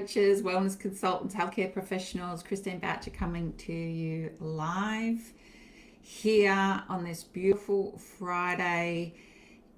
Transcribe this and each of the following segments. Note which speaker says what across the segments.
Speaker 1: coaches, wellness consultants, healthcare professionals. Christine Boucher coming to you live here on this beautiful Friday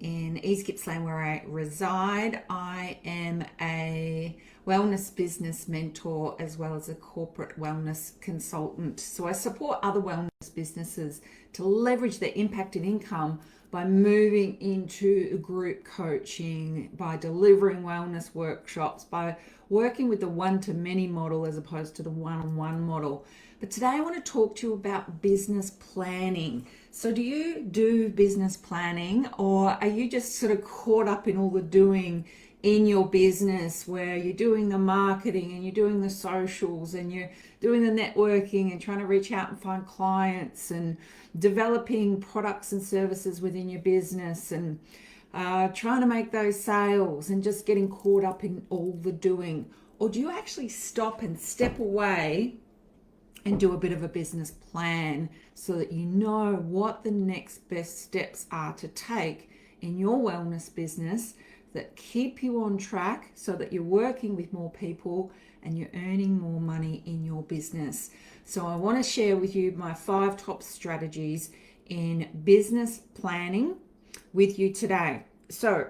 Speaker 1: in East Gippsland where I reside. I am a wellness business mentor as well as a corporate wellness consultant. So I support other wellness businesses to leverage their impact and income by moving into group coaching, by delivering wellness workshops, by working with the one-to-many model as opposed to the one-on-one model. But today I want to talk to you about business planning. So do you do business planning, or are you just sort of caught up in all the doing in your business where you're doing the marketing and you're doing the socials and you're doing the networking and trying to reach out and find clients and developing products and services within your business and trying to make those sales and just getting caught up in all the doing? Or do you actually stop and step away and do a bit of a business plan so that you know what the next best steps are to take in your wellness business that keep you on track so that you're working with more people and you're earning more money in your business? So I want to share with you my 5 top strategies in business planning with you today. So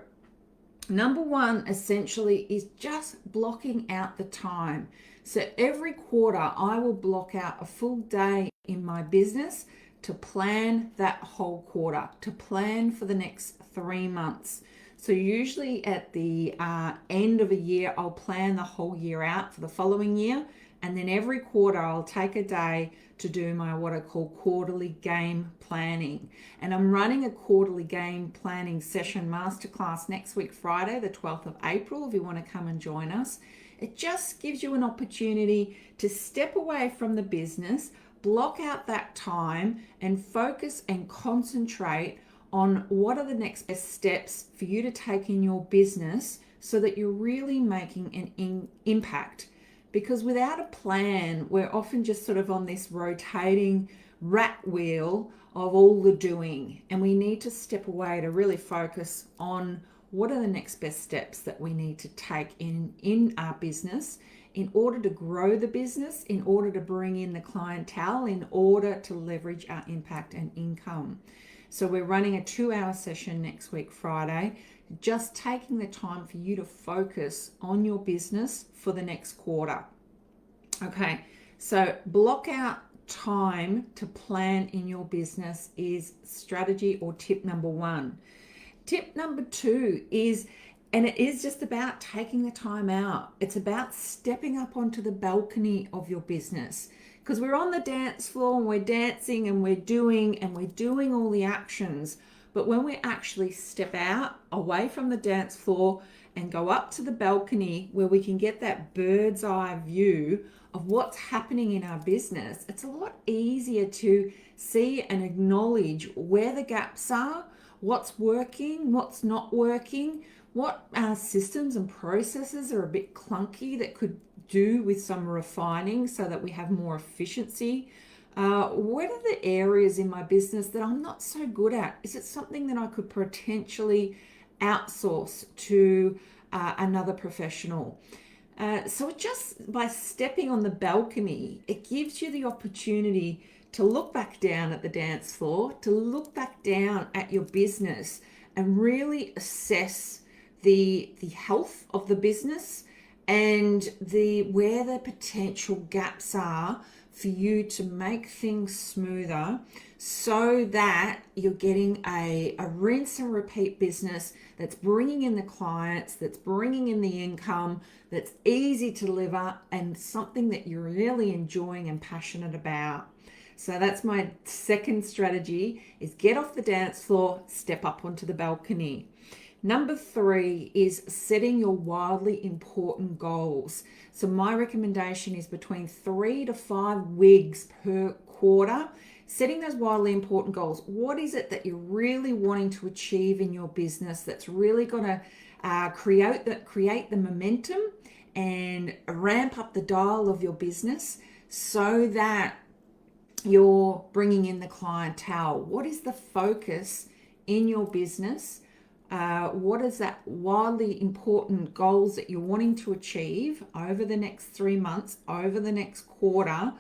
Speaker 1: number 1 essentially is just blocking out the time. So every quarter I will block out a full day in my business to plan that whole quarter, to plan for the next 3 months. So usually at the end of a year, I'll plan the whole year out for the following year. And then every quarter, I'll take a day to do my what I call quarterly game planning. And I'm running a quarterly game planning session masterclass next week, Friday, the 12th of April, if you want to come and join us. It just gives you an opportunity to step away from the business, block out that time, and focus and concentrate on what are the next best steps for you to take in your business so that you're really making an impact. Because without a plan, we're often just sort of on this rotating rat wheel of all the doing, and we need to step away to really focus on what are the next best steps that we need to take in our business in order to grow the business, in order to bring in the clientele, in order to leverage our impact and income. So we're running a 2-hour session next week, Friday, just taking the time for you to focus on your business for the next quarter. Okay, so block out time to plan in your business is strategy or tip number 1. Tip number 2 is, and it is just about taking the time out. It's about stepping up onto the balcony of your business. Because we're on the dance floor and we're dancing and we're doing all the actions. But when we actually step out away from the dance floor and go up to the balcony where we can get that bird's eye view of what's happening in our business, it's a lot easier to see and acknowledge where the gaps are, what's working, what's not working, what systems and processes are a bit clunky that could do with some refining so that we have more efficiency. What are the areas in my business that I'm not so good at? Is it something that I could potentially outsource to another professional? So just by stepping on the balcony, it gives you the opportunity to look back down at the dance floor, to look back down at your business and really assess the health of the business and where the potential gaps are for you to make things smoother so that you're getting a rinse and repeat business that's bringing in the clients, that's bringing in the income, that's easy to deliver, and something that you're really enjoying and passionate about. So that's my second strategy, is get off the dance floor, step up onto the balcony. Number 3 is setting your wildly important goals. So my recommendation is between 3 to 5 wigs per quarter. Setting those wildly important goals. What is it that you're really wanting to achieve in your business that's really going to create the momentum and ramp up the dial of your business so that you're bringing in the clientele? What is the focus in your business what is that wildly important goals that you're wanting to achieve over the next 3 months, over the next quarter,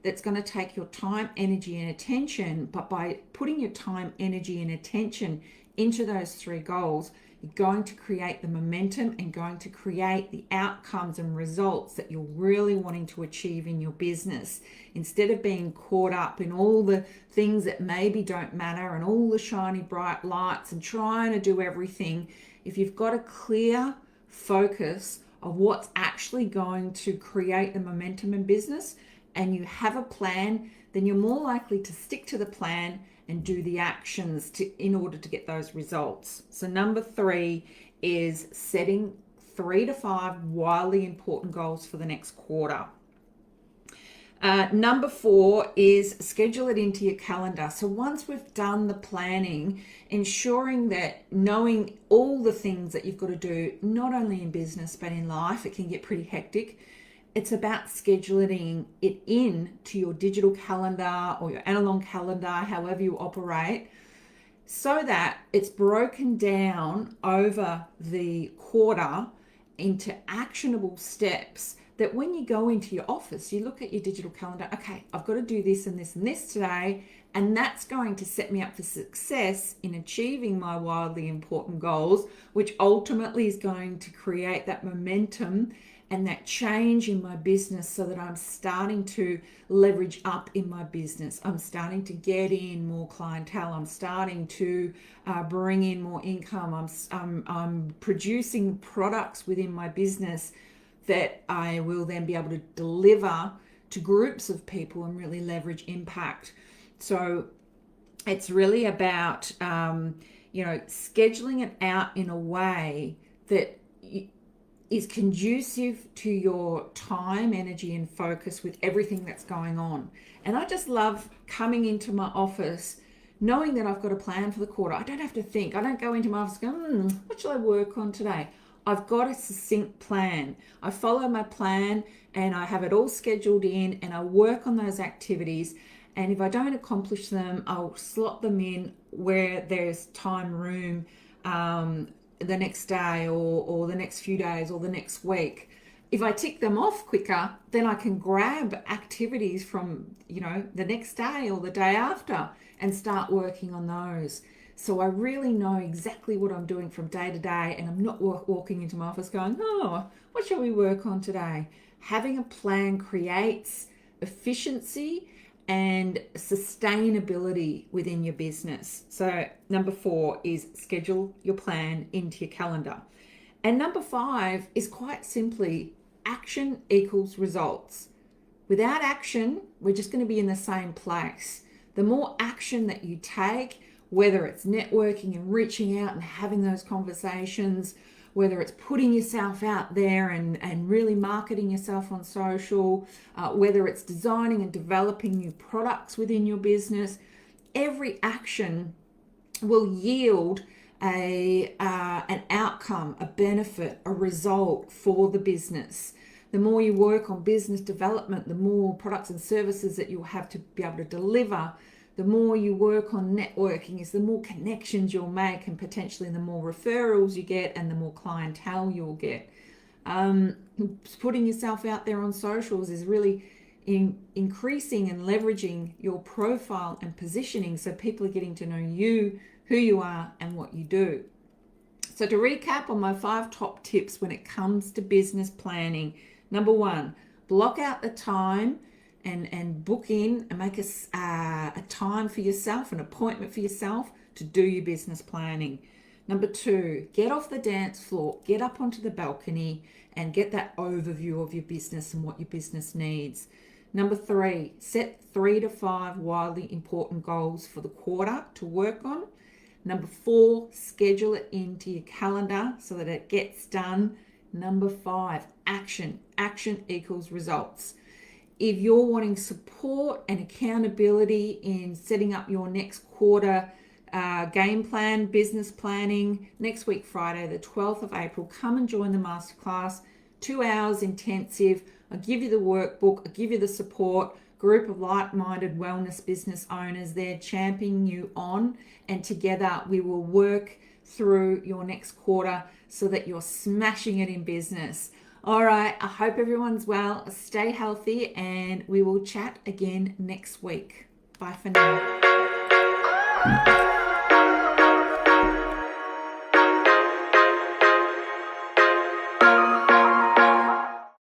Speaker 1: that's going to take your time, energy, and attention. But by putting your time, energy, and attention into those 3 goals, you're going to create the momentum and going to create the outcomes and results that you're really wanting to achieve in your business. Instead of being caught up in all the things that maybe don't matter and all the shiny bright lights and trying to do everything, if you've got a clear focus of what's actually going to create the momentum in business and you have a plan, then you're more likely to stick to the plan and do the actions in order to get those results. So number 3 is setting 3 to 5 wildly important goals for the next quarter. Number 4 is schedule it into your calendar. So once we've done the planning, ensuring that knowing all the things that you've got to do, not only in business but in life, it can get pretty hectic. It's about scheduling it in to your digital calendar or your analog calendar, however you operate, so that it's broken down over the quarter into actionable steps that when you go into your office, you look at your digital calendar, okay, I've got to do this and this and this today, and that's going to set me up for success in achieving my wildly important goals, which ultimately is going to create that momentum and that change in my business so that I'm starting to leverage up in my business. I'm starting to get in more clientele. I'm starting to bring in more income. I'm producing products within my business that I will then be able to deliver to groups of people and really leverage impact. So it's really about, scheduling it out in a way that is conducive to your time, energy, and focus with everything that's going on. And I just love coming into my office knowing that I've got a plan for the quarter. I don't have to think. I don't go into my office going, what shall I work on today? I've got a succinct plan. I follow my plan and I have it all scheduled in and I work on those activities. And if I don't accomplish them, I'll slot them in where there's time, room, the next day or the next few days or the next week. If I tick them off quicker, then I can grab activities from, the next day or the day after and start working on those. So I really know exactly what I'm doing from day to day, and I'm not walking into my office going, what shall we work on today? Having a plan creates efficiency and sustainability within your business. So number 4 is schedule your plan into your calendar. And number 5 is quite simply action equals results. Without action, we're just going to be in the same place. The more action that you take, whether it's networking and reaching out and having those conversations, whether it's putting yourself out there and really marketing yourself on social, whether it's designing and developing new products within your business, every action will yield an outcome, a benefit, a result for the business. The more you work on business development, the more products and services that you'll have to be able to deliver. The more you work on networking is the more connections you'll make, and potentially the more referrals you get and the more clientele you'll get. Putting yourself out there on socials is really increasing and leveraging your profile and positioning so people are getting to know you, who you are, and what you do. So to recap on my 5 top tips when it comes to business planning, number 1, block out the time and book in and make a time for yourself, an appointment for yourself to do your business planning. Number 2, get off the dance floor, get up onto the balcony and get that overview of your business and what your business needs. Number 3, set 3 to 5 wildly important goals for the quarter to work on. Number 4, schedule it into your calendar so that it gets done. Number 5, action. Action equals results. If you're wanting support and accountability in setting up your next quarter game plan, business planning, next week, Friday, the 12th of April, come and join the masterclass. 2 hours intensive. I'll give you the workbook. I'll give you the support. Group of like-minded wellness business owners there championing you on. And together we will work through your next quarter so that you're smashing it in business. All right, I hope everyone's well. Stay healthy, and we will chat again next week. Bye for now.